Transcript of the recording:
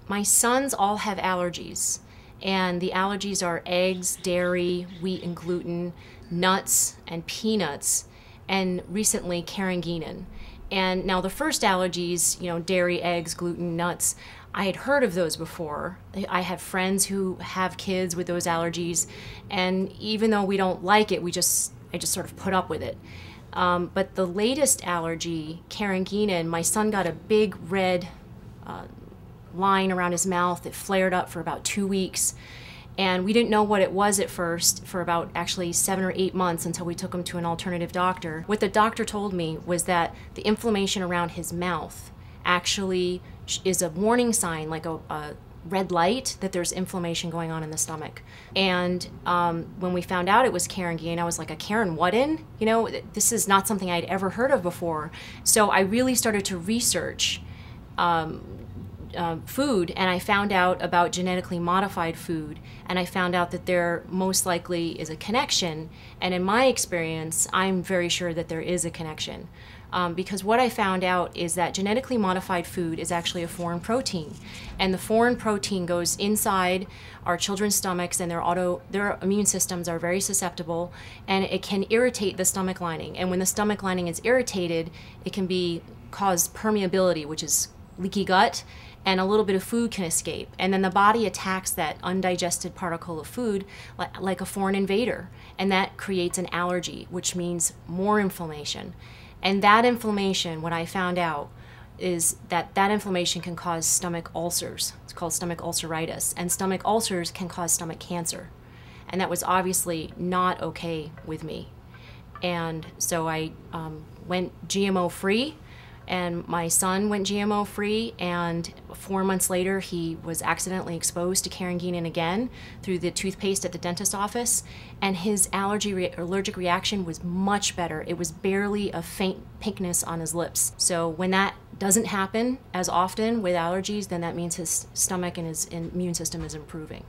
My sons all have allergies, and the allergies are eggs, dairy, wheat and gluten, nuts and peanuts, and recently carrageenan. And now the first allergies, dairy, eggs, gluten, nuts, I had heard of those before. I have friends who have kids with those allergies, and even though we don't like it, I just sort of put up with it. But the latest allergy, carrageenan, my son got a big red line around his mouth. It flared up for about 2 weeks. And we didn't know what it was at first for about actually 7 or 8 months until we took him to an alternative doctor. What the doctor told me was that the inflammation around his mouth actually is a warning sign, like a red light, that there's inflammation going on in the stomach. And when we found out it was carrageenan, I was like, a Karen what in? This is not something I'd ever heard of before. So I really started to research food, and I found out about genetically modified food, and I found out that there most likely is a connection. And in my experience, I'm very sure that there is a connection. Because what I found out is that genetically modified food is actually a foreign protein. And the foreign protein goes inside our children's stomachs, and their immune systems are very susceptible, and it can irritate the stomach lining. And when the stomach lining is irritated, it can cause permeability, which is leaky gut, and a little bit of food can escape. And then the body attacks that undigested particle of food like a foreign invader. And that creates an allergy, which means more inflammation. And that inflammation, what I found out, is that inflammation can cause stomach ulcers. It's called stomach ulceritis. And stomach ulcers can cause stomach cancer. And that was obviously not okay with me. And so I went GMO-free, and my son went GMO-free, and 4 months later he was accidentally exposed to carrageenan again through the toothpaste at the dentist's office, and his allergic reaction was much better. It was barely a faint pinkness on his lips. So when that doesn't happen as often with allergies, then that means his stomach and his immune system is improving.